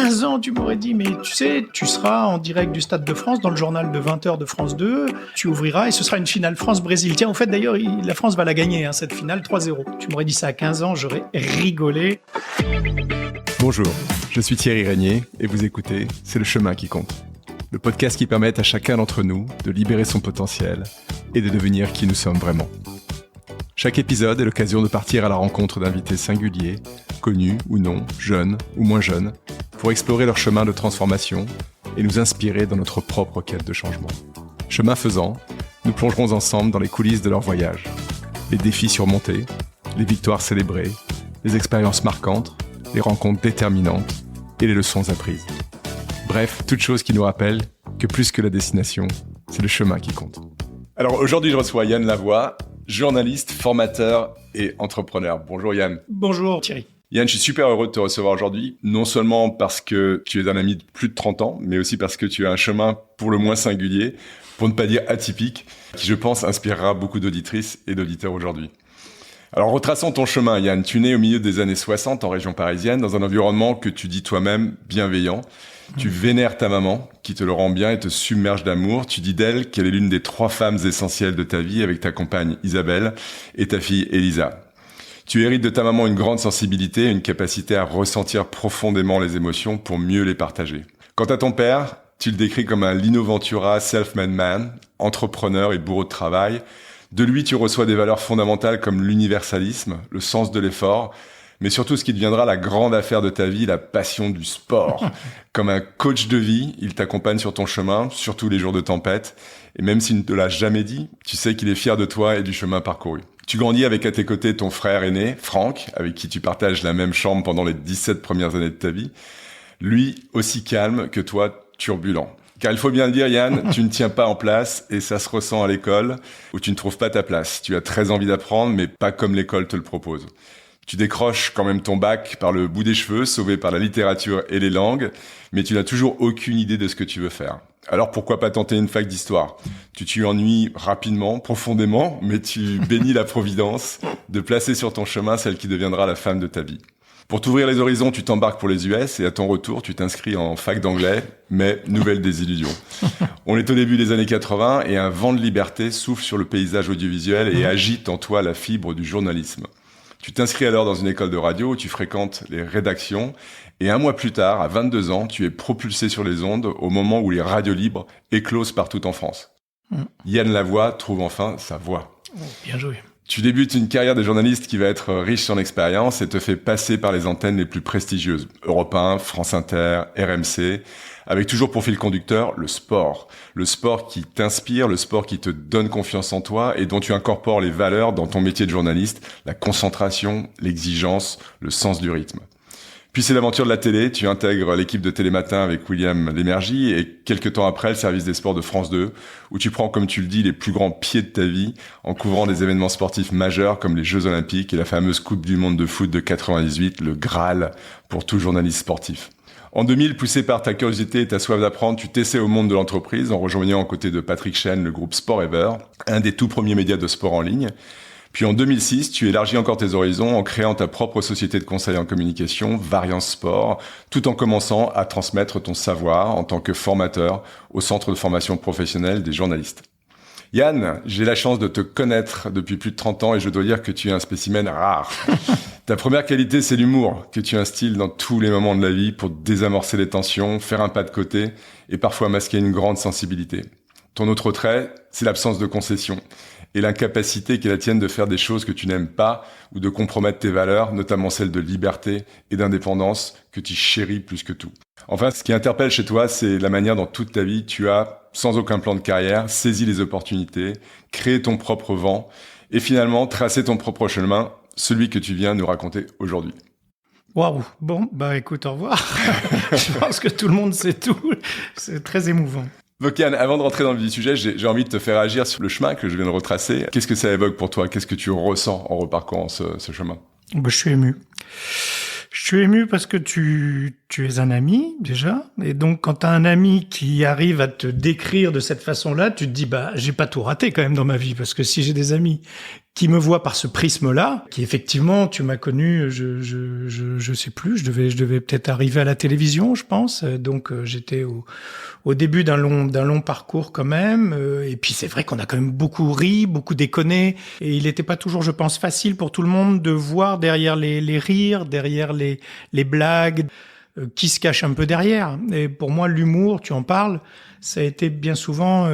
15 ans, tu m'aurais dit, mais tu sais, tu seras en direct du Stade de France dans le journal de 20h de France 2, tu ouvriras et ce sera une finale France-Brésil. Tiens, en fait, d'ailleurs, la France va la gagner, cette finale, 3-0. Tu m'aurais dit ça à 15 ans, j'aurais rigolé. Bonjour, je suis Thierry Régnier et vous écoutez C'est le chemin qui compte. Le podcast qui permet à chacun d'entre nous de libérer son potentiel et de devenir qui nous sommes vraiment. Chaque épisode est l'occasion de partir à la rencontre d'invités singuliers, connus ou non, jeunes ou moins jeunes, pour explorer leur chemin de transformation et nous inspirer dans notre propre quête de changement. Chemin faisant, nous plongerons ensemble dans les coulisses de leur voyage. Les défis surmontés, les victoires célébrées, les expériences marquantes, les rencontres déterminantes et les leçons apprises. Bref, toute chose qui nous rappelle que plus que la destination, c'est le chemin qui compte. Alors aujourd'hui, je reçois Yann Lavoie, journaliste, formateur et entrepreneur. Bonjour Yann. Bonjour Thierry. Yann, je suis super heureux de te recevoir aujourd'hui, non seulement parce que tu es un ami de plus de 30 ans, mais aussi parce que tu as un chemin pour le moins singulier, pour ne pas dire atypique, qui je pense inspirera beaucoup d'auditrices et d'auditeurs aujourd'hui. Alors retraçons ton chemin Yann, tu nais au milieu des années 60 en région parisienne, dans un environnement que tu dis toi-même bienveillant. Tu vénères ta maman, qui te le rend bien et te submerge d'amour. Tu dis d'elle qu'elle est l'une des 3 femmes essentielles de ta vie avec ta compagne Isabelle et ta fille Elisa. Tu hérites de ta maman une grande sensibilité et une capacité à ressentir profondément les émotions pour mieux les partager. Quant à ton père, tu le décris comme un Lino Ventura self-made man, entrepreneur et bourreau de travail. De lui, tu reçois des valeurs fondamentales comme l'universalisme, le sens de l'effort, mais surtout ce qui deviendra la grande affaire de ta vie, la passion du sport. Comme un coach de vie, il t'accompagne sur ton chemin, surtout les jours de tempête. Et même s'il ne te l'a jamais dit, tu sais qu'il est fier de toi et du chemin parcouru. Tu grandis avec à tes côtés ton frère aîné, Franck, avec qui tu partages la même chambre pendant les 17 premières années de ta vie. Lui, aussi calme que toi, turbulent. Car il faut bien le dire, Yann, tu ne tiens pas en place et ça se ressent à l'école où tu ne trouves pas ta place. Tu as très envie d'apprendre, mais pas comme l'école te le propose. Tu décroches quand même ton bac par le bout des cheveux, sauvé par la littérature et les langues, mais tu n'as toujours aucune idée de ce que tu veux faire. Alors pourquoi pas tenter une fac d'histoire ? Tu t'y ennuies rapidement, profondément, mais tu bénis la providence de placer sur ton chemin celle qui deviendra la femme de ta vie. Pour t'ouvrir les horizons, tu t'embarques pour les US et à ton retour, tu t'inscris en fac d'anglais, mais nouvelle désillusion. On est au début des années 80 et un vent de liberté souffle sur le paysage audiovisuel et agite en toi la fibre du journalisme. Tu t'inscris alors dans une école de radio où tu fréquentes les rédactions et 1 mois plus tard, à 22 ans, tu es propulsé sur les ondes au moment où les radios libres éclosent partout en France. Yann Lavoie trouve enfin sa voix. Oh, bien joué. Tu débutes une carrière de journaliste qui va être riche en expérience et te fait passer par les antennes les plus prestigieuses. Europe 1, France Inter, RMC, avec toujours pour fil conducteur le sport. Le sport qui t'inspire, le sport qui te donne confiance en toi et dont tu incorpores les valeurs dans ton métier de journaliste, la concentration, l'exigence, le sens du rythme. Puis c'est l'aventure de la télé, tu intègres l'équipe de Télématin avec William Lémergie et quelques temps après le service des sports de France 2 où tu prends, comme tu le dis, les plus grands pieds de ta vie en couvrant des événements sportifs majeurs comme les Jeux Olympiques et la fameuse Coupe du Monde de foot de 98, le Graal pour tout journaliste sportif. En 2000, poussé par ta curiosité et ta soif d'apprendre, tu t'essaies au monde de l'entreprise en rejoignant aux côtés de Patrick Chen le groupe Sport Ever, un des tout premiers médias de sport en ligne. Puis en 2006, tu élargis encore tes horizons en créant ta propre société de conseil en communication, Variance Sport, tout en commençant à transmettre ton savoir en tant que formateur au centre de formation professionnelle des journalistes. Yann, j'ai la chance de te connaître depuis plus de 30 ans et je dois dire que tu es un spécimen rare. Ta première qualité, c'est l'humour que tu instilles dans tous les moments de la vie pour désamorcer les tensions, faire un pas de côté et parfois masquer une grande sensibilité. Ton autre trait, c'est l'absence de concession et l'incapacité qui est la tienne de faire des choses que tu n'aimes pas ou de compromettre tes valeurs, notamment celles de liberté et d'indépendance que tu chéris plus que tout. Enfin, ce qui interpelle chez toi, c'est la manière dont toute ta vie, tu as, sans aucun plan de carrière, saisi les opportunités, créé ton propre vent et finalement tracé ton propre chemin, celui que tu viens nous raconter aujourd'hui. Waouh. Bon, écoute, au revoir. Je pense que tout le monde sait tout. C'est très émouvant. Donc Yann, avant de rentrer dans le vif du sujet, j'ai envie de te faire agir sur le chemin que je viens de retracer. Qu'est-ce que ça évoque pour toi ? Qu'est-ce que tu ressens en reparcourant ce chemin ? Je suis ému. Je suis ému parce que tu es un ami, déjà. Et donc, quand tu as un ami qui arrive à te décrire de cette façon-là, tu te dis, j'ai pas tout raté quand même dans ma vie. Parce que si j'ai des amis qui me voit par ce prisme-là, qui effectivement, tu m'as connu, je sais plus, je devais peut-être arriver à la télévision, je pense. Donc j'étais au début d'un long parcours quand même. Et puis c'est vrai qu'on a quand même beaucoup ri, beaucoup déconné. Et il n'était pas toujours, je pense, facile pour tout le monde de voir derrière les rires, derrière les blagues, qui se cache un peu derrière. Et pour moi, l'humour, tu en parles, ça a été bien souvent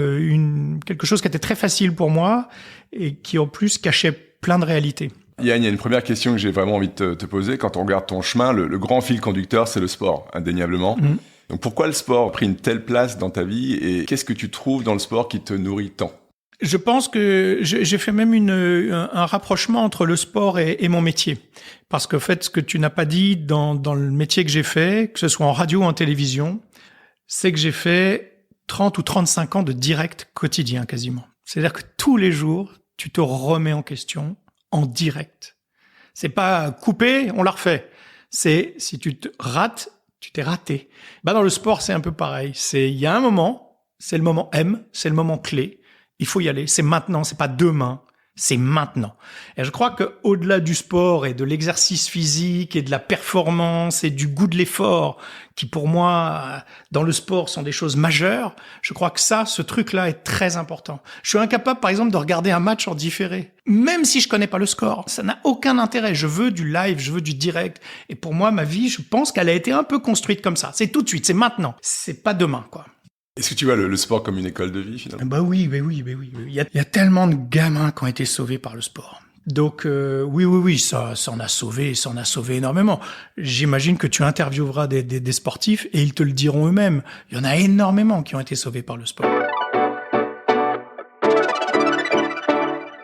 quelque chose qui était très facile pour moi et qui en plus cachait plein de réalités. Yann, il y a une première question que j'ai vraiment envie de te poser. Quand on regarde ton chemin, le grand fil conducteur, c'est le sport, indéniablement. Mmh. Donc pourquoi le sport a pris une telle place dans ta vie et qu'est-ce que tu trouves dans le sport qui te nourrit tant ? Je pense que j'ai fait même un rapprochement entre le sport et mon métier. Parce qu'en fait, ce que tu n'as pas dit dans le métier que j'ai fait, que ce soit en radio ou en télévision, c'est que j'ai fait 30 ou 35 ans de direct quotidien quasiment. C'est-à-dire que tous les jours, tu te remets en question en direct. C'est pas coupé, on la refait. C'est si tu te rates, tu t'es raté. Dans le sport, c'est un peu pareil. Il y a un moment, c'est le moment M, c'est le moment clé. Il faut y aller. C'est maintenant, c'est pas demain. C'est maintenant. Et je crois que au-delà du sport et de l'exercice physique et de la performance et du goût de l'effort, qui pour moi, dans le sport, sont des choses majeures, je crois que ce truc-là est très important. Je suis incapable, par exemple, de regarder un match en différé. Même si je connais pas le score. Ça n'a aucun intérêt. Je veux du live, je veux du direct. Et pour moi, ma vie, je pense qu'elle a été un peu construite comme ça. C'est tout de suite, c'est maintenant. C'est pas demain, quoi. Est-ce que tu vois le sport comme une école de vie, finalement ? Oui. Il y a tellement de gamins qui ont été sauvés par le sport. Donc, oui, ça en a sauvé énormément. J'imagine que tu intervieweras des sportifs et ils te le diront eux-mêmes. Il y en a énormément qui ont été sauvés par le sport.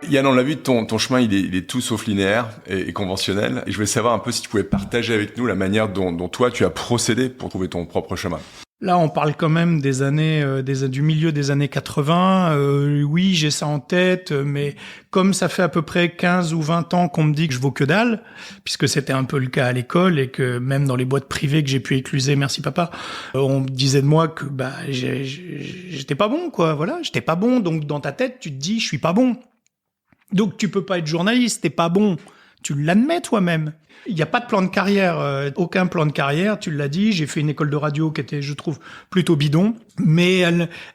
Yann, on l'a vu, ton chemin, il est tout sauf linéaire et conventionnel. Et je voulais savoir un peu si tu pouvais partager avec nous la manière dont toi, tu as procédé pour trouver ton propre chemin. Là, on parle quand même des années, du milieu des années 80. Oui, j'ai ça en tête, mais comme ça fait à peu près 15 ou 20 ans qu'on me dit que je vaux que dalle, puisque c'était un peu le cas à l'école et que même dans les boîtes privées que j'ai pu écluser, merci papa, on me disait de moi que j'étais pas bon, quoi. Voilà, j'étais pas bon. Donc dans ta tête, tu te dis, je suis pas bon. Donc tu peux pas être journaliste, t'es pas bon. Tu l'admets toi-même. Il n'y a pas de plan de carrière, aucun plan de carrière, tu l'as dit. J'ai fait une école de radio qui était, je trouve, plutôt bidon, mais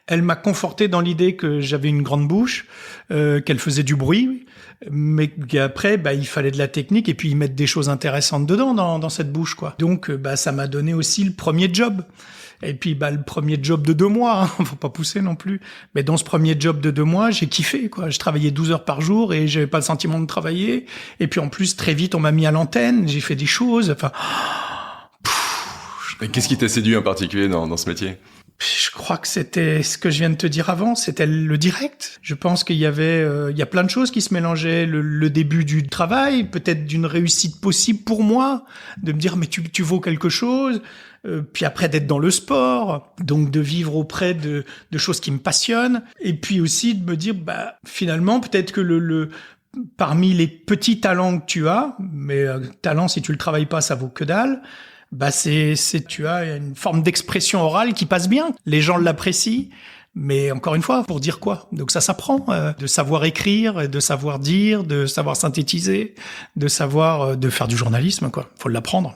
elle m'a conforté dans l'idée que j'avais une grande bouche, qu'elle faisait du bruit, mais qu'après, il fallait de la technique et puis y mettre des choses intéressantes dedans, dans cette bouche, quoi. Donc, ça m'a donné aussi le premier job. Et puis, le premier job de 2 mois, hein, faut pas pousser non plus. Mais dans ce premier job de 2 mois, j'ai kiffé, quoi. Je travaillais 12 heures par jour et j'avais pas le sentiment de travailler. Et puis, en plus, très vite, on m'a mis à l'antenne. J'ai fait des choses. Enfin, Et qu'est-ce qui t'a séduit en particulier dans ce métier ? Je crois que c'était ce que je viens de te dire avant, c'était le direct. Je pense qu'il y avait, il y a plein de choses qui se mélangeaient. Le début du travail, peut-être d'une réussite possible pour moi, de me dire mais tu vaux quelque chose. Puis après d'être dans le sport, donc de vivre auprès de choses qui me passionnent. Et puis aussi de me dire finalement peut-être que parmi les petits talents que tu as, mais talent si tu le travailles pas ça vaut que dalle. Tu as une forme d'expression orale qui passe bien. Les gens l'apprécient. Mais encore une fois, pour dire quoi? Donc ça s'apprend, de savoir écrire, de savoir dire, de savoir synthétiser, de savoir, de faire du journalisme, quoi. Faut l'apprendre.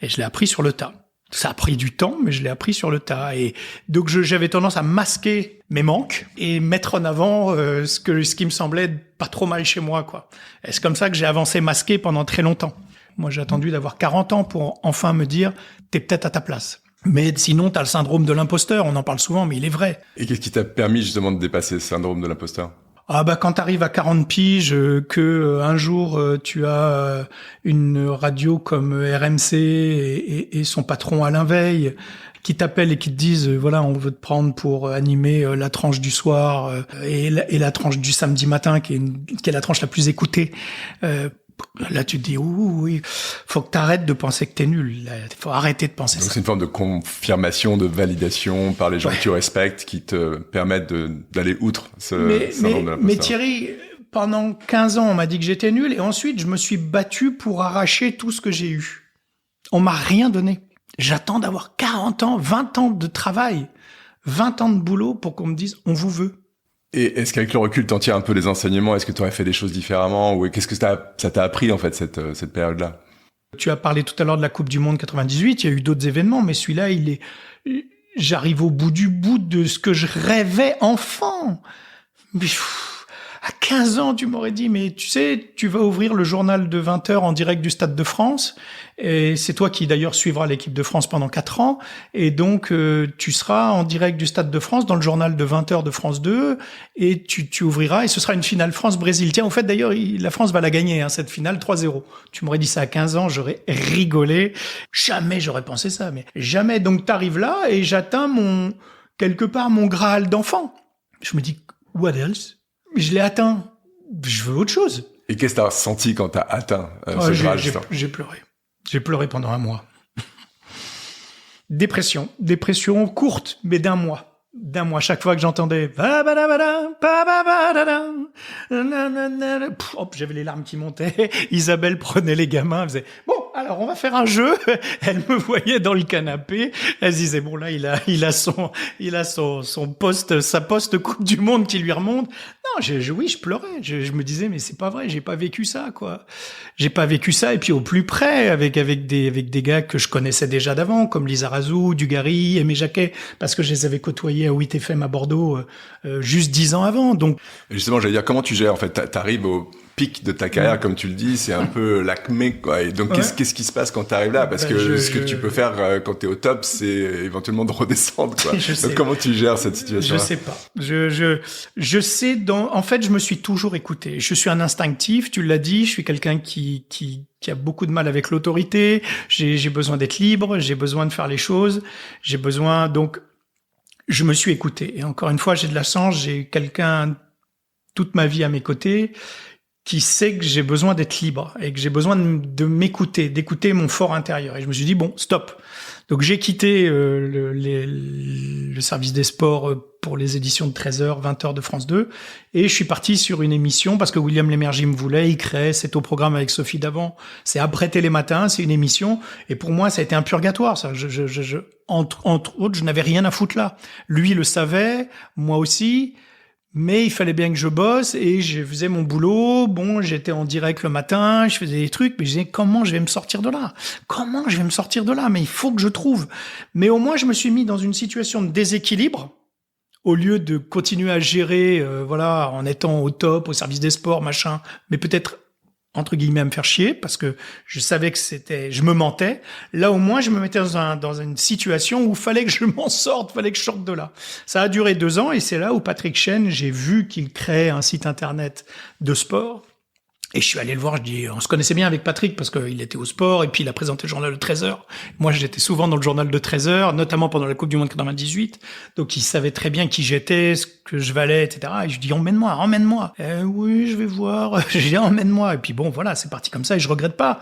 Et je l'ai appris sur le tas. Ça a pris du temps, mais je l'ai appris sur le tas. Et donc j'avais tendance à masquer mes manques et mettre en avant ce qui me semblait pas trop mal chez moi, quoi. Et c'est comme ça que j'ai avancé masqué pendant très longtemps. Moi, j'ai attendu d'avoir 40 ans pour enfin me dire « t'es peut-être à ta place ». Mais sinon, t'as le syndrome de l'imposteur, on en parle souvent, mais il est vrai. Et qu'est-ce qui t'a permis justement de dépasser ce syndrome de l'imposteur ? Quand t'arrives à 40 piges, que un jour tu as une radio comme RMC et son patron Alain Veil qui t'appellent et qui te disent voilà, on veut te prendre pour animer la tranche du soir et la tranche du samedi matin qui est la tranche la plus écoutée. Là, tu te dis, oui, faut que t'arrêtes de penser que t'es nul. Faut arrêter de penser ça. Donc, c'est une forme de confirmation, de validation par les gens que tu respectes qui te permettent d'aller outre ce syndrome de l'imposteur. Mais Thierry, pendant 15 ans, on m'a dit que j'étais nul et ensuite, je me suis battu pour arracher tout ce que j'ai eu. On m'a rien donné. J'attends d'avoir 40 ans, 20 ans de travail, 20 ans de boulot pour qu'on me dise, on vous veut. Et est-ce qu'avec le recul, t'en tires un peu les enseignements? Est-ce que tu aurais fait des choses différemment? Ou qu'est-ce que ça t'a appris, en fait, cette période-là? Tu as parlé tout à l'heure de la Coupe du Monde 98, il y a eu d'autres événements, mais celui-là, j'arrive au bout du bout de ce que je rêvais enfant. Mais, à 15 ans, tu m'aurais dit, mais tu sais, tu vas ouvrir le journal de 20h en direct du Stade de France, et c'est toi qui d'ailleurs suivras l'équipe de France pendant 4 ans, et donc tu seras en direct du Stade de France dans le journal de 20h de France 2, et tu ouvriras, et ce sera une finale France-Brésil. Tiens, au fait d'ailleurs, la France va la gagner, cette finale 3-0. Tu m'aurais dit ça à 15 ans, j'aurais rigolé. Jamais j'aurais pensé ça, mais jamais. Donc t'arrives là, et j'atteins quelque part mon Graal d'enfant. Je me dis, what else? Je l'ai atteint. Je veux autre chose. Et qu'est-ce que t'as ressenti quand t'as atteint ce Graal? J'ai pleuré. J'ai pleuré pendant 1 mois. Dépression courte, mais d'1 mois. Chaque fois que j'entendais j'avais les larmes qui montaient. Isabelle prenait les gamins, elle faisait bon, alors on va faire un jeu. Elle me voyait dans le canapé, elle se disait bon là il a son poste, sa poste Coupe du Monde qui lui remonte. Non, je pleurais. Je me disais mais c'est pas vrai, j'ai pas vécu ça quoi. J'ai pas vécu ça, et puis au plus près avec des gars que je connaissais déjà d'avant comme Lisa Razou, Dugarry, Aimé Jacquet, parce que je les avais côtoyés à 8FM à Bordeaux juste 10 ans avant. Donc justement, j'allais dire, comment tu gères en fait? T'arrives au pic de ta carrière, comme tu le dis, c'est un peu l'acmé quoi. Et donc qu'est-ce qui se passe quand t'arrives là? Parce que ce que tu peux faire quand t'es au top, c'est éventuellement de redescendre quoi. Donc comment tu gères cette situation-là? Je sais pas. Je sais en fait, je me suis toujours écouté. Je suis un instinctif, tu l'as dit, je suis quelqu'un qui a beaucoup de mal avec l'autorité. J'ai besoin d'être libre, j'ai besoin de faire les choses, donc je me suis écouté. Et encore une fois, j'ai de la chance, j'ai quelqu'un toute ma vie à mes côtés qui sait que j'ai besoin d'être libre et que j'ai besoin de m'écouter, d'écouter mon fort intérieur. Et je me suis dit, bon, stop. Donc j'ai quitté le service des sports pour les éditions de 13h, 20h de France 2, et je suis parti sur une émission parce que William Lémergie me voulait, il créait C'est au programme avec Sophie Davant, c'est après Télématin, c'est une émission, et pour moi ça a été un purgatoire. Ça. Entre autres, je n'avais rien à foutre là. Lui le savait, moi aussi. Mais il fallait bien que je bosse, et je faisais mon boulot. Bon, j'étais en direct le matin, je faisais des trucs, mais je disais comment je vais me sortir de là? Mais il faut que je trouve. Mais au moins, je me suis mis dans une situation de déséquilibre au lieu de continuer à gérer, en étant au top, au service des sports, machin, mais peut-être entre guillemets à me faire chier parce que je savais que je me mentais. Là au moins je me mettais dans une situation où fallait que je m'en sorte, fallait que je sorte de là. Ça a duré 2 ans, et c'est là où Patrick Chen, j'ai vu qu'il créait un site internet de sport. Et je suis allé le voir, je dis, on se connaissait bien avec Patrick parce qu'il était au sport, et puis il a présenté le journal de 13h. Moi, j'étais souvent dans le journal de 13h, notamment pendant la Coupe du Monde 98. Donc, il savait très bien qui j'étais, ce que je valais, etc. Et je dis, emmène-moi. Oui, je vais voir. Je dis, emmène-moi. Et puis bon, voilà, c'est parti comme ça, et je regrette pas.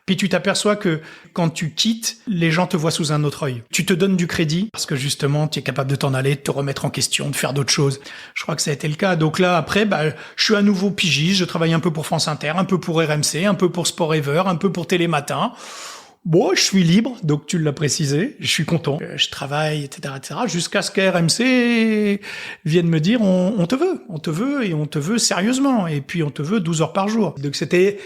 Puis tu t'aperçois que quand tu quittes, les gens te voient sous un autre œil. Tu te donnes du crédit parce que justement, tu es capable de t'en aller, de te remettre en question, de faire d'autres choses. Je crois que ça a été le cas. Donc là, après, je suis à nouveau pigiste. Je travaille un peu pour France Inter, un peu pour RMC, un peu pour Sport Ever, un peu pour Télématin. Bon, je suis libre, donc tu l'as précisé, je suis content. Je travaille, etc., jusqu'à ce qu'RMC vienne me dire on te veut, et on te veut sérieusement, et puis on te veut 12 heures par jour. Donc c'était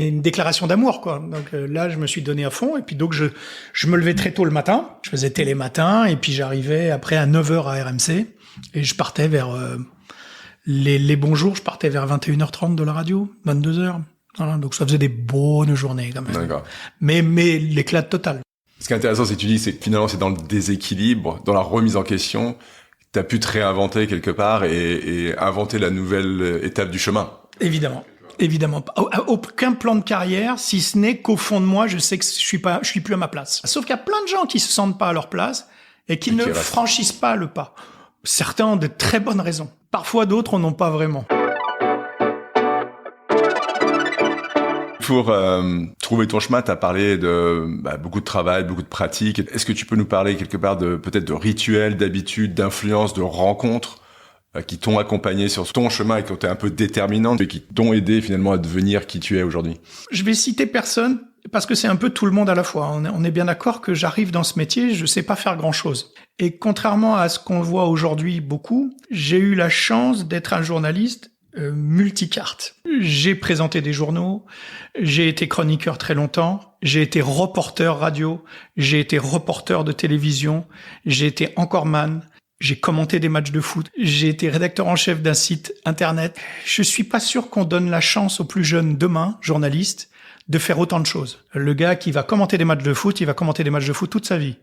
une déclaration d'amour, quoi. Donc là, je me suis donné à fond, et puis donc je me levais très tôt le matin, je faisais Télématin, et puis j'arrivais après à 9h à RMC, et je partais vers les bons jours, je partais vers 21h30 de la radio, 22h. Voilà, donc ça faisait des bonnes journées quand même. D'accord. Mais l'éclat total. Ce qui est intéressant, c'est que tu dis, c'est que finalement, c'est dans le déséquilibre, dans la remise en question, tu as pu te réinventer quelque part et inventer la nouvelle étape du chemin. Évidemment. Aucun plan de carrière, si ce n'est qu'au fond de moi, je sais que je suis plus à ma place. Sauf qu'il y a plein de gens qui se sentent pas à leur place et qui ne franchissent pas le pas. Certains ont de très bonnes raisons. Parfois d'autres n'en ont pas vraiment. Pour trouver ton chemin, tu as parlé de beaucoup de travail, beaucoup de pratique. Est-ce que tu peux nous parler quelque part peut-être de rituels, d'habitudes, d'influences, de rencontres qui t'ont accompagné sur ton chemin et qui ont été un peu déterminantes et qui t'ont aidé finalement à devenir qui tu es aujourd'hui? Je vais citer personne. parce que c'est un peu tout le monde à la fois. On est bien d'accord que j'arrive dans ce métier, je sais pas faire grand-chose. Et contrairement à ce qu'on voit aujourd'hui beaucoup, j'ai eu la chance d'être un journaliste multicarte. J'ai présenté des journaux, j'ai été chroniqueur très longtemps, j'ai été reporter radio, j'ai été reporter de télévision, j'ai été anchorman, j'ai commenté des matchs de foot, j'ai été rédacteur en chef d'un site internet. Je suis pas sûr qu'on donne la chance aux plus jeunes demain, journalistes, de faire autant de choses. Le gars qui va commenter des matchs de foot, il va commenter des matchs de foot toute sa vie.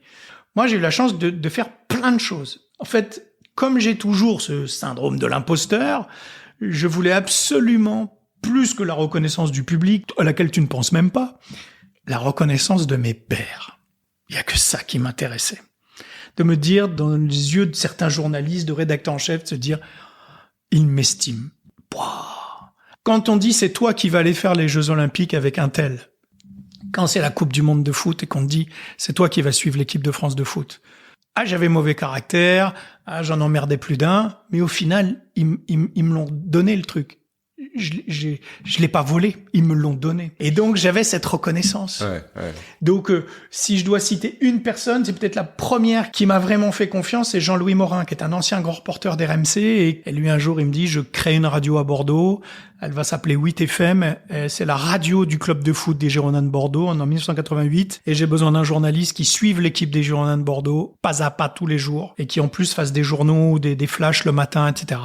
Moi, j'ai eu la chance de faire plein de choses. En fait, comme j'ai toujours ce syndrome de l'imposteur, je voulais absolument, plus que la reconnaissance du public, à laquelle tu ne penses même pas, la reconnaissance de mes pairs. Il y a que ça qui m'intéressait. De me dire, dans les yeux de certains journalistes, de rédacteurs en chef, de se dire, ils m'estiment. Quand on dit, c'est toi qui vas aller faire les Jeux Olympiques avec un tel, quand c'est la Coupe du Monde de foot et qu'on te dit, c'est toi qui vas suivre l'équipe de France de foot. Ah, j'avais mauvais caractère, ah, j'en emmerdais plus d'un, mais au final, ils me l'ont donné le truc. Je l'ai pas volé, ils me l'ont donné. Et donc, j'avais cette reconnaissance. Ouais. Donc, si je dois citer une personne, c'est peut-être la première qui m'a vraiment fait confiance, c'est Jean-Louis Morin, qui est un ancien grand reporter d'RMC. Et lui, un jour, il me dit, je crée une radio à Bordeaux. Elle va s'appeler 8FM. C'est la radio du club de foot des Girondins de Bordeaux en 1988. Et j'ai besoin d'un journaliste qui suive l'équipe des Girondins de Bordeaux, pas à pas tous les jours. Et qui, en plus, fasse des journaux, des flashs le matin, etc.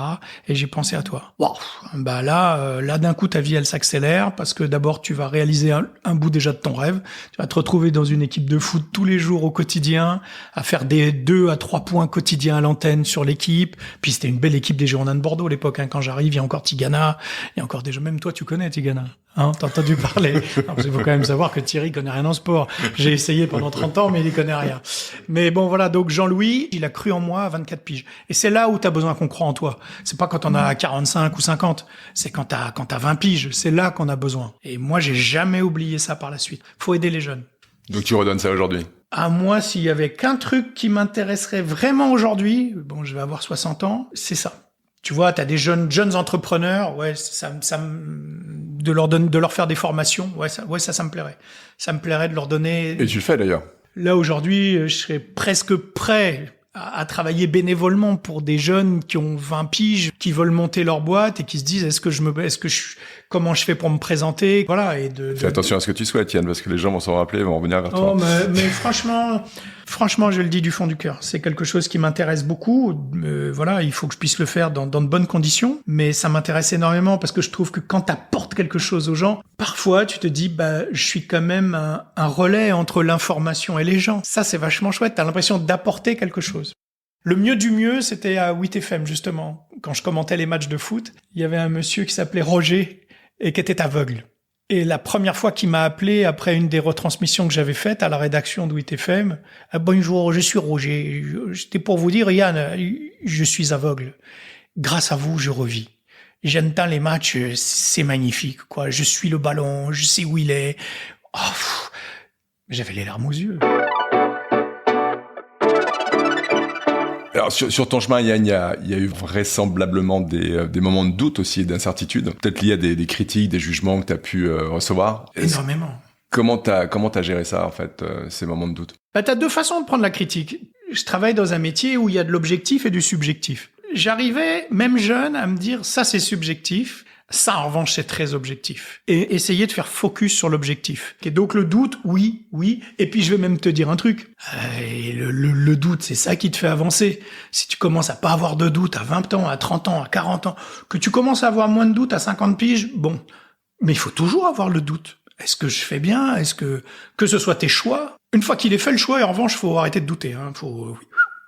Et j'ai pensé à toi. Wow. Bah là, d'un coup, ta vie, elle s'accélère parce que d'abord, tu vas réaliser un bout déjà de ton rêve. Tu vas te retrouver dans une équipe de foot tous les jours au quotidien, à faire des 2 à 3 points quotidiens à l'antenne sur l'équipe. Puis c'était une belle équipe des Girondins de Bordeaux à l'époque. Quand j'arrive, il y a encore Tigana, il y a encore déjà, même toi, tu connais Tigana. Hein, t'as entendu parler. Alors, il faut quand même savoir que Thierry connaît rien en sport. J'ai essayé pendant 30 ans, mais il y connaît rien. Mais bon, voilà. Donc, Jean-Louis, il a cru en moi à 24 piges. Et c'est là où t'as besoin qu'on croit en toi. C'est pas quand on a 45 ou 50. C'est quand t'as 20 piges. C'est là qu'on a besoin. Et moi, j'ai jamais oublié ça par la suite. Faut aider les jeunes. Donc, tu redonnes ça aujourd'hui? À moi, s'il y avait qu'un truc qui m'intéresserait vraiment aujourd'hui, bon, je vais avoir 60 ans, c'est ça. Tu vois, t'as des jeunes entrepreneurs, ouais, de leur faire des formations, ça me plairait. Ça me plairait de leur donner. Et tu le fais d'ailleurs. Là, aujourd'hui, je serais presque prêt à travailler bénévolement pour des jeunes qui ont 20 piges, qui veulent monter leur boîte et qui se disent, comment je fais pour me présenter, voilà, Fais attention à ce que tu souhaites, Yann, parce que les gens vont s'en rappeler, vont revenir vers toi. Mais franchement, je le dis du fond du cœur. C'est quelque chose qui m'intéresse beaucoup. Voilà, il faut que je puisse le faire dans de bonnes conditions. Mais ça m'intéresse énormément parce que je trouve que quand t'apportes quelque chose aux gens, parfois, tu te dis, je suis quand même un relais entre l'information et les gens. Ça, c'est vachement chouette. T'as l'impression d'apporter quelque chose. Le mieux du mieux, c'était à 8FM, justement. Quand je commentais les matchs de foot, il y avait un monsieur qui s'appelait Roger et qui était aveugle. Et la première fois qu'il m'a appelé après une des retransmissions que j'avais faites à la rédaction de 8FM, bonjour, je suis Roger. C'était pour vous dire, Yann, je suis aveugle. Grâce à vous, je revis. J'entends les matchs, c'est magnifique, quoi. Je suis le ballon, je sais où il est. J'avais les larmes aux yeux. Alors sur ton chemin, Yann, il y a eu vraisemblablement des moments de doute aussi et d'incertitude, peut-être liés à des critiques, des jugements que tu as pu recevoir. Énormément. Comment t'as géré ça, en fait, ces moments de doute? T'as deux façons de prendre la critique. Je travaille dans un métier où il y a de l'objectif et du subjectif. J'arrivais, même jeune, à me dire, ça c'est subjectif, ça en revanche c'est très objectif. Et essayer de faire focus sur l'objectif. Et donc le doute, oui. Et puis je vais même te dire un truc. Le doute, c'est ça qui te fait avancer. Si tu commences à pas avoir de doute à 20 ans, à 30 ans, à 40 ans, que tu commences à avoir moins de doute à 50 piges, bon. Mais il faut toujours avoir le doute. Est-ce que je fais bien? Est-ce que ce soit tes choix? Une fois qu'il est fait le choix, et en revanche, faut arrêter de douter.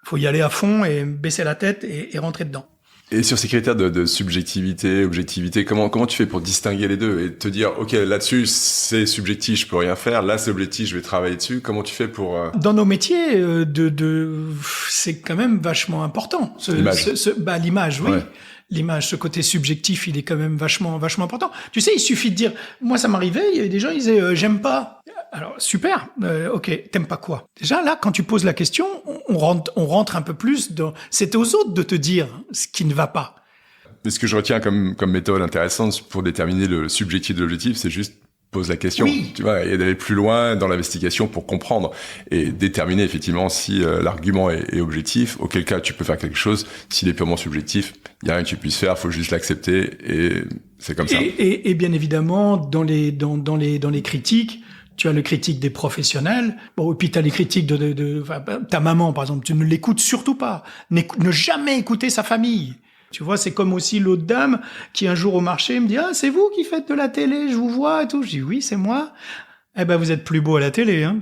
Faut y aller à fond et baisser la tête et rentrer dedans. Et sur ces critères de subjectivité, objectivité, comment tu fais pour distinguer les deux et te dire, ok, là-dessus c'est subjectif, je peux rien faire, là c'est objectif, je vais travailler dessus. Comment tu fais pour Dans nos métiers, c'est quand même vachement important. L'image, oui. Ouais. L'image, ce côté subjectif, il est quand même vachement important. Tu sais, il suffit de dire, moi ça m'arrivait, il y avait des gens, ils disaient, j'aime pas. Alors, super, ok, t'aimes pas quoi? Déjà, là, quand tu poses la question, on rentre un peu plus dans... C'est aux autres de te dire ce qui ne va pas. Mais ce que je retiens comme méthode intéressante pour déterminer le subjectif de l'objectif, c'est juste pose la question, Oui. tu vois, et d'aller plus loin dans l'investigation pour comprendre et déterminer effectivement si l'argument est objectif, auquel cas tu peux faire quelque chose. S'il est purement subjectif, il y a rien que tu puisses faire, faut juste l'accepter et c'est comme ça. Et bien évidemment, dans les critiques, tu as le critique des professionnels, bon, et puis tu as les critiques de ta maman, par exemple, tu ne l'écoutes surtout pas. Ne jamais écouter sa famille. Tu vois, c'est comme aussi l'autre dame qui un jour au marché me dit « Ah, c'est vous qui faites de la télé, je vous vois et tout. » Je dis « Oui, c'est moi. » « Eh ben, vous êtes plus beau à la télé, hein. »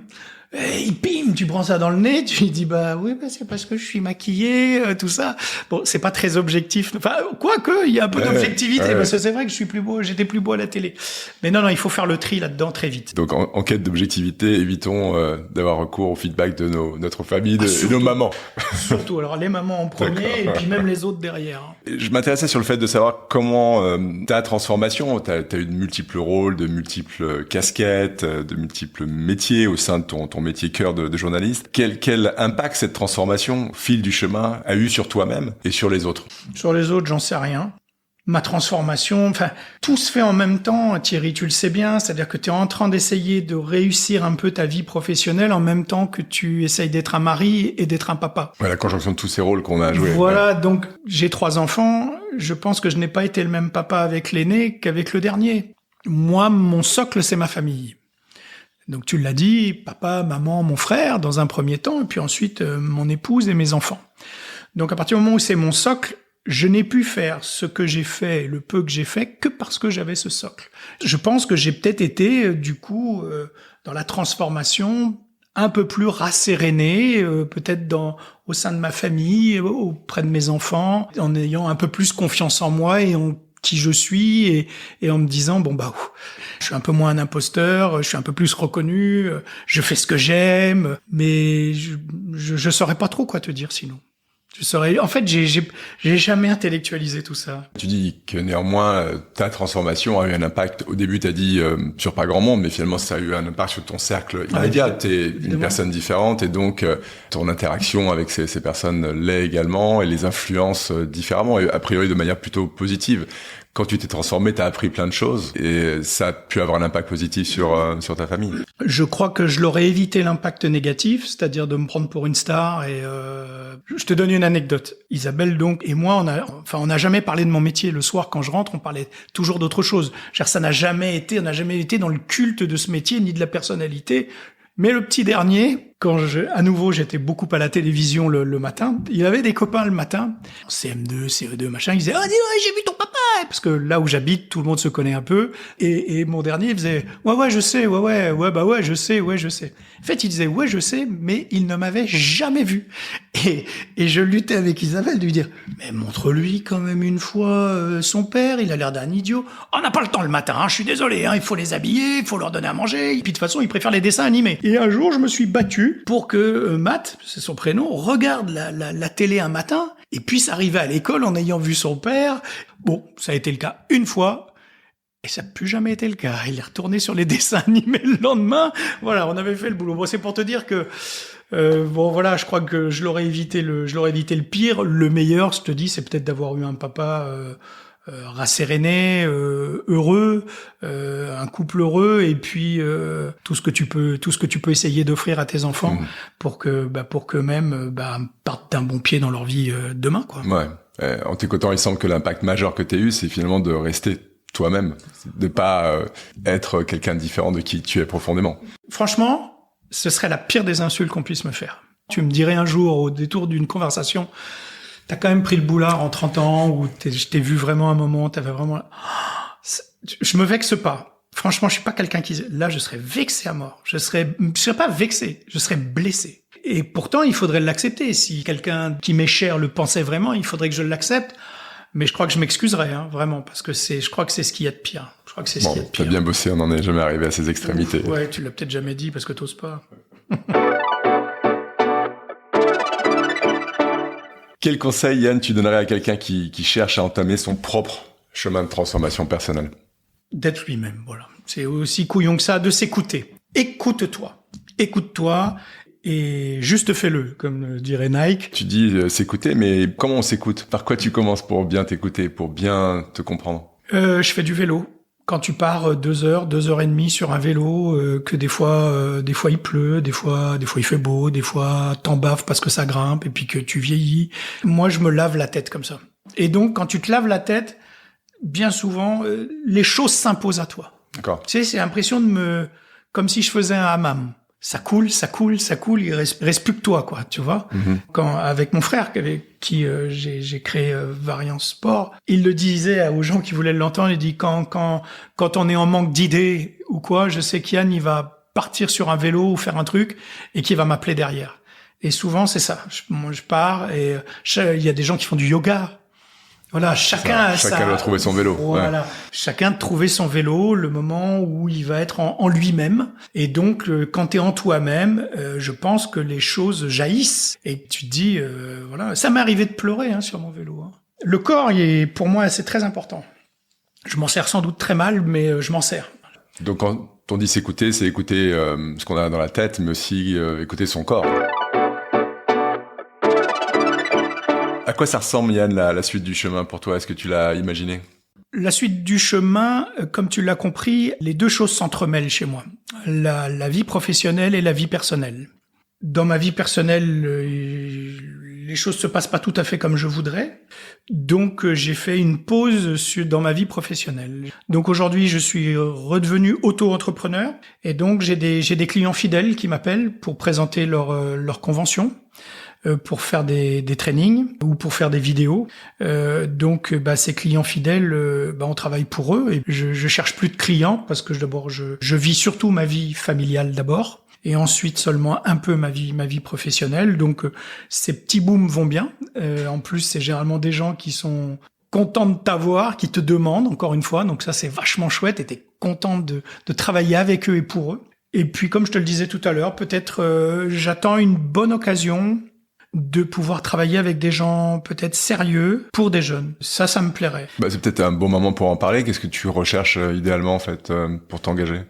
Et bim, tu prends ça dans le nez, tu lui dis bah oui, bah c'est parce que je suis maquillée, tout ça. Bon, c'est pas très objectif. Enfin, quoique, il y a un peu d'objectivité, parce que c'est vrai que j'étais plus beau à la télé. Mais non, il faut faire le tri là-dedans très vite. Donc, en quête d'objectivité, évitons d'avoir recours au feedback de notre famille, de nos mamans. Surtout, alors les mamans en premier, et puis même les autres derrière. Je m'intéressais sur le fait de savoir comment ta transformation, t'as eu de multiples rôles, de multiples casquettes, de multiples métiers au sein de ton métier cœur de journaliste. Quel impact cette transformation, fil du chemin, a eu sur toi-même et sur les autres? Sur les autres, j'en sais rien. Ma transformation, enfin, tout se fait en même temps, Thierry, tu le sais bien, c'est-à-dire que tu es en train d'essayer de réussir un peu ta vie professionnelle en même temps que tu essayes d'être un mari et d'être un papa. Ouais, la conjonction de tous ces rôles qu'on a joués. Voilà, donc j'ai 3 enfants, je pense que je n'ai pas été le même papa avec l'aîné qu'avec le dernier. Moi, mon socle, c'est ma famille. Donc tu l'as dit, papa, maman, mon frère, dans un premier temps, et puis ensuite mon épouse et mes enfants. Donc à partir du moment où c'est mon socle, je n'ai pu faire ce que j'ai fait, le peu que j'ai fait, que parce que j'avais ce socle. Je pense que j'ai peut-être été, du coup, dans la transformation, un peu plus rasséréné, peut-être au sein de ma famille, auprès de mes enfants, en ayant un peu plus confiance en moi et en qui je suis et en me disant bon bah je suis un peu moins un imposteur, je suis un peu plus reconnu, je fais ce que j'aime, mais je saurais pas trop quoi te dire sinon. En fait, j'ai jamais intellectualisé tout ça. Tu dis que néanmoins, ta transformation a eu un impact. Au début, t'as dit sur pas grand monde, mais finalement, ça a eu un impact sur ton cercle immédiat. T'es une personne différente et donc ton interaction avec ces personnes l'est également et les influence différemment et a priori de manière plutôt positive. Quand tu t'es transformé, t'as appris plein de choses et ça a pu avoir un impact positif sur ta famille. Je crois que je l'aurais évité l'impact négatif, c'est-à-dire de me prendre pour une star et je te donne une anecdote. Isabelle donc et moi, on n'a jamais parlé de mon métier. Le soir quand je rentre, on parlait toujours d'autre chose. On n'a jamais été dans le culte de ce métier ni de la personnalité. Mais le petit dernier, à nouveau, j'étais beaucoup à la télévision le matin, il avait des copains le matin, en CM2, CE2, machin, ils disaient « Ah, dis, ouais, j'ai vu ton papa !» Parce que là où j'habite, tout le monde se connaît un peu. Et mon dernier, il faisait « Ouais, je sais, je sais. » En fait, il disait « Ouais, je sais, mais il ne m'avait jamais vu. » Et je luttais avec Isabelle de lui dire « Mais montre-lui quand même une fois son père, il a l'air d'un idiot. »« On n'a pas le temps le matin, je suis désolé, il faut les habiller, il faut leur donner à manger. » Et puis de toute façon, il préfère les dessins animés. Et un jour, je me suis battu pour que Matt, c'est son prénom, regarde la télé un matin et puisse arriver à l'école en ayant vu son père. Bon, ça a été le cas une fois et ça n'a plus jamais été le cas. Il est retourné sur les dessins animés le lendemain. Voilà, on avait fait le boulot. Bon, c'est pour te dire que je crois que je l'aurais évité le pire. Le meilleur, je te dis, c'est peut-être d'avoir eu un papa rasséréné, heureux, un couple heureux, et puis tout ce que tu peux essayer d'offrir à tes enfants pour que même partent d'un bon pied dans leur vie demain, quoi. Ouais. En t'écoutant, il semble que l'impact majeur que tu as eu, c'est finalement de rester toi-même, de pas être quelqu'un de différent de qui tu es profondément. Franchement, ce serait la pire des insultes qu'on puisse me faire. Tu me dirais un jour, au détour d'une conversation, t'as quand même pris le boulard en 30 ans, ou je t'ai vu vraiment un moment, t'avais vraiment... Je me vexe pas. Franchement, je suis pas quelqu'un qui... Là, je serais vexé à mort. Je serais pas vexé, je serais blessé. Et pourtant, il faudrait l'accepter. Si quelqu'un qui m'est cher le pensait vraiment, il faudrait que je l'accepte. Mais je crois que je m'excuserais, vraiment, parce que je crois que c'est ce qu'il y a de pire. Je crois que c'est ce qu'il y a de pire. T'as bien bossé, on n'en est jamais arrivé à ces extrémités. Ouais, tu l'as peut-être jamais dit parce que t'oses pas. Quel conseil, Yann, tu donnerais à quelqu'un qui cherche à entamer son propre chemin de transformation personnelle? D'être lui-même, voilà. C'est aussi couillon que ça, de s'écouter. Écoute-toi et juste fais-le, comme dirait Nike. Tu dis s'écouter, mais comment on s'écoute? Par quoi tu commences pour bien t'écouter, pour bien te comprendre? Je fais du vélo Quand tu pars 2 heures, 2 heures et demie sur un vélo, que des fois il pleut, des fois il fait beau, des fois t'en baves parce que ça grimpe et puis que tu vieillis. Moi, je me lave la tête comme ça. Et donc, quand tu te laves la tête, bien souvent, les choses s'imposent à toi. D'accord. Tu sais, c'est l'impression comme si je faisais un hammam. Ça coule, il reste plus que toi, quoi, tu vois. Quand, avec mon frère, avec qui j'ai créé Variance Sport, il le disait aux gens qui voulaient l'entendre, il dit quand on est en manque d'idées ou quoi, je sais qu'Yann, il va partir sur un vélo ou faire un truc et qu'il va m'appeler derrière. Et souvent, c'est ça. Moi, je pars et il y a des gens qui font du yoga. Voilà, chacun doit trouver son vélo. Voilà, chacun trouver son vélo, le moment où il va être en lui-même. Et donc, quand t'es en toi-même, je pense que les choses jaillissent. Et tu te dis, voilà, ça m'est arrivé de pleurer sur mon vélo. Le corps, pour moi, c'est très important. Je m'en sers sans doute très mal, mais je m'en sers. Donc, quand on dit s'écouter, c'est écouter ce qu'on a dans la tête, mais aussi écouter son corps. À quoi ça ressemble, Yann, la suite du chemin pour toi? Est-ce que tu l'as imaginé? La suite du chemin, comme tu l'as compris, les deux choses s'entremêlent chez moi. La vie professionnelle et la vie personnelle. Dans ma vie personnelle, les choses se passent pas tout à fait comme je voudrais. Donc, j'ai fait une pause dans ma vie professionnelle. Donc, aujourd'hui, je suis redevenu auto-entrepreneur. Et donc, j'ai des clients fidèles qui m'appellent pour présenter leur convention, pour faire des trainings ou pour faire des vidéos. Donc, ces clients fidèles, on travaille pour eux. Et je cherche plus de clients parce que d'abord, je vis surtout ma vie familiale d'abord. Et ensuite seulement un peu ma vie professionnelle. Donc ces petits booms vont bien. En plus, c'est généralement des gens qui sont contents de t'avoir, qui te demandent encore une fois. Donc ça, c'est vachement chouette et t'es content de travailler avec eux et pour eux. Et puis, comme je te le disais tout à l'heure, peut-être j'attends une bonne occasion de pouvoir travailler avec des gens peut-être sérieux pour des jeunes. Ça me plairait. C'est peut-être un bon moment pour en parler. Qu'est-ce que tu recherches idéalement en fait pour t'engager?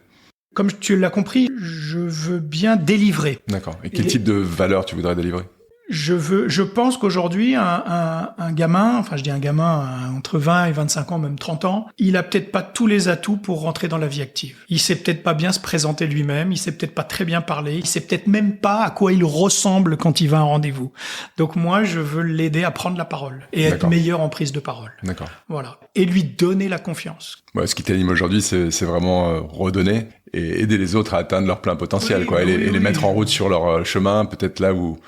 Comme tu l'as compris, je veux bien délivrer. D'accord. Et quel type de valeur tu voudrais délivrer? Je pense qu'aujourd'hui, un gamin, enfin je dis un gamin entre 20 et 25 ans, même 30 ans, il a peut-être pas tous les atouts pour rentrer dans la vie active. Il sait peut-être pas bien se présenter lui-même, il sait peut-être pas très bien parler, il sait peut-être même pas à quoi il ressemble quand il va à un rendez-vous. Donc moi, je veux l'aider à prendre la parole et être meilleur en prise de parole. D'accord. Voilà. Et lui donner la confiance. Ce qui t'anime aujourd'hui, c'est vraiment redonner et aider les autres à atteindre leur plein potentiel, et les mettre en route sur leur chemin, peut-être là où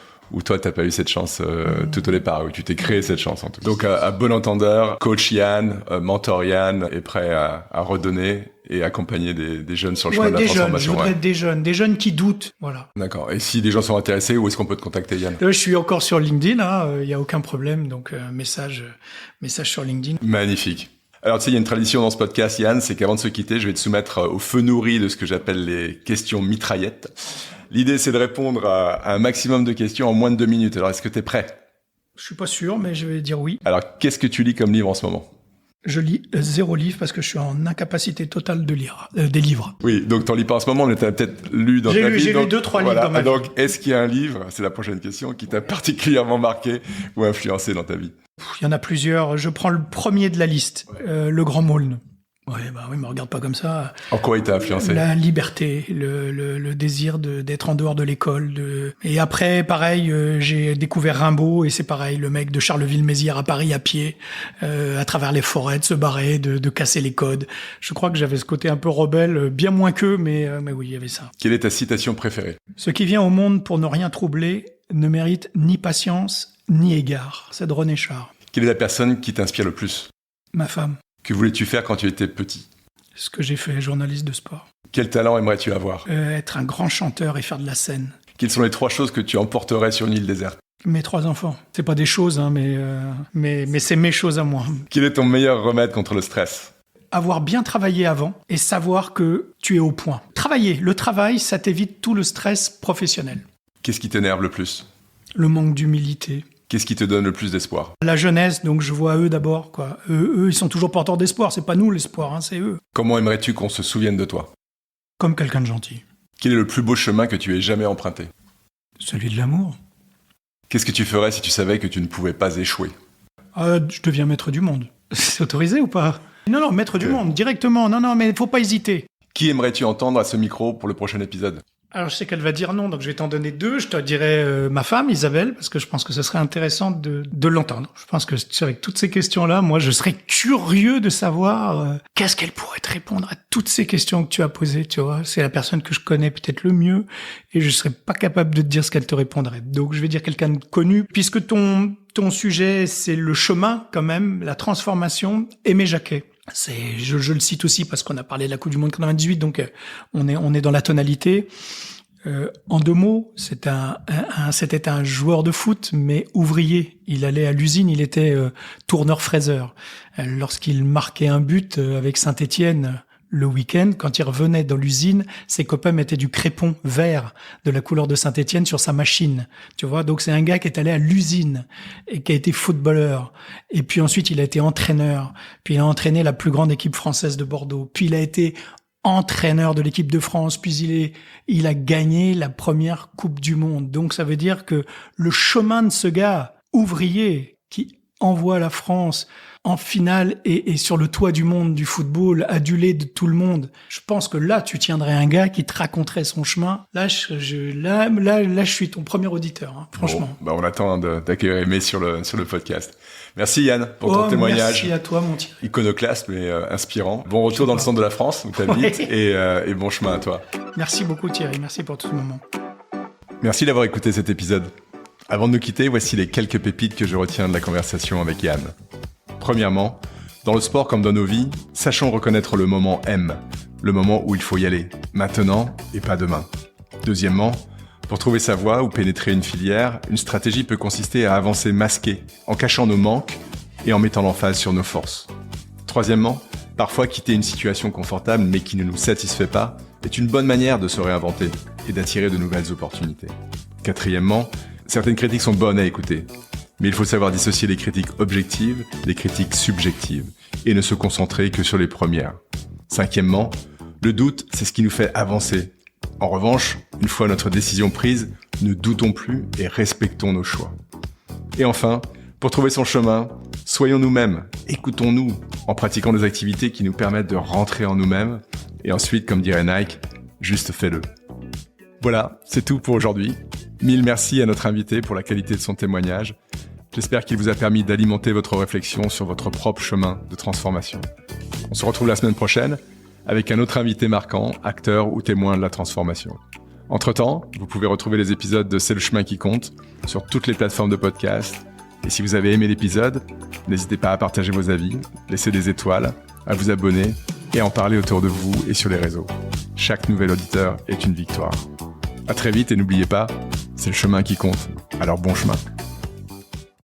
toi, t'as pas eu cette chance tout au départ, où tu t'es créé cette chance en tout cas. Donc, à bon entendeur, coach Yann, mentor Yann est prêt à redonner et accompagner des jeunes sur le chemin de la transformation. Je voudrais des jeunes qui doutent, voilà. D'accord. Et si des gens sont intéressés, où est-ce qu'on peut te contacter, Yann? Je suis encore sur LinkedIn, y a aucun problème, donc message sur LinkedIn. Magnifique. Alors, tu sais, il y a une tradition dans ce podcast, Yann, c'est qu'avant de se quitter, je vais te soumettre au feu nourri de ce que j'appelle les questions mitraillettes. L'idée, c'est de répondre à un maximum de questions en moins de 2 minutes. Alors, est-ce que tu es prêt? Je suis pas sûr, mais je vais dire oui. Alors, qu'est-ce que tu lis comme livre en ce moment? Je lis 0 livre parce que je suis en incapacité totale de lire des livres. Oui, donc t'en lis pas en ce moment, mais t'as peut-être lu dans ta vie. J'ai lu 2-3 livres dans ma vie. Donc, est-ce qu'il y a un livre, c'est la prochaine question, qui t'a particulièrement marqué ou influencé dans ta vie? Il y en a plusieurs. Je prends le premier de la liste, Le Grand Maulne. Oui, me regarde pas comme ça. En quoi il t'a influencé? La liberté, le désir d'être en dehors de l'école. Et après, pareil, j'ai découvert Rimbaud et c'est pareil, le mec de Charleville-Mézières à Paris à pied, à travers les forêts, de se barrer, de casser les codes. Je crois que j'avais ce côté un peu rebelle, bien moins qu'eux, mais oui, il y avait ça. Quelle est ta citation préférée? Ce qui vient au monde pour ne rien troubler ne mérite ni patience ni égard. C'est de René Char. Quelle est la personne qui t'inspire le plus? Ma femme. Que voulais-tu faire quand tu étais petit? Ce que j'ai fait, journaliste de sport. Quel talent aimerais-tu avoir? Être un grand chanteur et faire de la scène. Quelles sont les 3 choses que tu emporterais sur une île déserte? Mes 3 enfants. C'est pas des choses, mais c'est mes choses à moi. Quel est ton meilleur remède contre le stress? Avoir bien travaillé avant et savoir que tu es au point. Travailler. Le travail, ça t'évite tout le stress professionnel. Qu'est-ce qui t'énerve le plus? Le manque d'humilité. Qu'est-ce qui te donne le plus d'espoir? La jeunesse, donc je vois eux d'abord, quoi. Eux, ils sont toujours porteurs d'espoir. C'est pas nous l'espoir, c'est eux. Comment aimerais-tu qu'on se souvienne de toi? Comme quelqu'un de gentil. Quel est le plus beau chemin que tu aies jamais emprunté? Celui de l'amour. Qu'est-ce que tu ferais si tu savais que tu ne pouvais pas échouer? Je deviens maître du monde. C'est autorisé ou pas? Non, maître du monde, directement. Non, mais il faut pas hésiter. Qui aimerais-tu entendre à ce micro pour le prochain épisode ? Alors, je sais qu'elle va dire non, donc je vais t'en donner 2. Je te dirais ma femme, Isabelle, parce que je pense que ce serait intéressant de l'entendre. Je pense que avec toutes ces questions-là, moi, je serais curieux de savoir qu'est-ce qu'elle pourrait te répondre à toutes ces questions que tu as posées, tu vois. C'est la personne que je connais peut-être le mieux, et je serais pas capable de te dire ce qu'elle te répondrait. Donc, je vais dire quelqu'un de connu, puisque ton sujet, c'est le chemin, quand même, la transformation. Aimé Jacquet. Je le cite aussi parce qu'on a parlé de la Coupe du Monde 98, donc on est dans la tonalité. En 2 mots, c'était un joueur de foot, mais ouvrier. Il allait à l'usine, il était tourneur-fraiseur. Lorsqu'il marquait un but avec Saint-Étienne le week-end, quand il revenait dans l'usine, ses copains mettaient du crépon vert de la couleur de Saint-Étienne sur sa machine. Tu vois, donc c'est un gars qui est allé à l'usine et qui a été footballeur. Et puis ensuite, il a été entraîneur. Puis il a entraîné la plus grande équipe française de Bordeaux. Puis il a été entraîneur de l'équipe de France. Puis il a gagné la première Coupe du Monde. Donc ça veut dire que le chemin de ce gars ouvrier qui envoie la France en finale et sur le toit du monde du football, adulé de tout le monde. Je pense que là, tu tiendrais un gars qui te raconterait son chemin. Là, je suis ton premier auditeur, hein, franchement. Bon, on attend d'accueillir Aimé sur le podcast. Merci Yann pour ton témoignage. Merci à toi, mon Thierry. Iconoclaste mais inspirant. Bon retour dans le centre de la France où tu habites et bon chemin à toi. Merci beaucoup Thierry, merci pour tout ce moment. Merci d'avoir écouté cet épisode. Avant de nous quitter, voici les quelques pépites que je retiens de la conversation avec Yann. Premièrement, dans le sport comme dans nos vies, sachons reconnaître le moment M, le moment où il faut y aller, maintenant et pas demain. Deuxièmement, pour trouver sa voie ou pénétrer une filière, une stratégie peut consister à avancer masqué, en cachant nos manques et en mettant l'emphase sur nos forces. Troisièmement, parfois quitter une situation confortable mais qui ne nous satisfait pas est une bonne manière de se réinventer et d'attirer de nouvelles opportunités. Quatrièmement, certaines critiques sont bonnes à écouter, mais il faut savoir dissocier les critiques objectives des critiques subjectives et ne se concentrer que sur les premières. Cinquièmement, le doute, c'est ce qui nous fait avancer. En revanche, une fois notre décision prise, ne doutons plus et respectons nos choix. Et enfin, pour trouver son chemin, soyons nous-mêmes, écoutons-nous en pratiquant des activités qui nous permettent de rentrer en nous-mêmes et ensuite, comme dirait Nike, juste fais-le. Voilà, c'est tout pour aujourd'hui. 1000 merci à notre invité pour la qualité de son témoignage. J'espère qu'il vous a permis d'alimenter votre réflexion sur votre propre chemin de transformation. On se retrouve la semaine prochaine avec un autre invité marquant, acteur ou témoin de la transformation. Entre-temps, vous pouvez retrouver les épisodes de C'est le chemin qui compte sur toutes les plateformes de podcast. Et si vous avez aimé l'épisode, n'hésitez pas à partager vos avis, laisser des étoiles, à vous abonner et à en parler autour de vous et sur les réseaux. Chaque nouvel auditeur est une victoire. À très vite et n'oubliez pas, c'est le chemin qui compte. Alors bon chemin.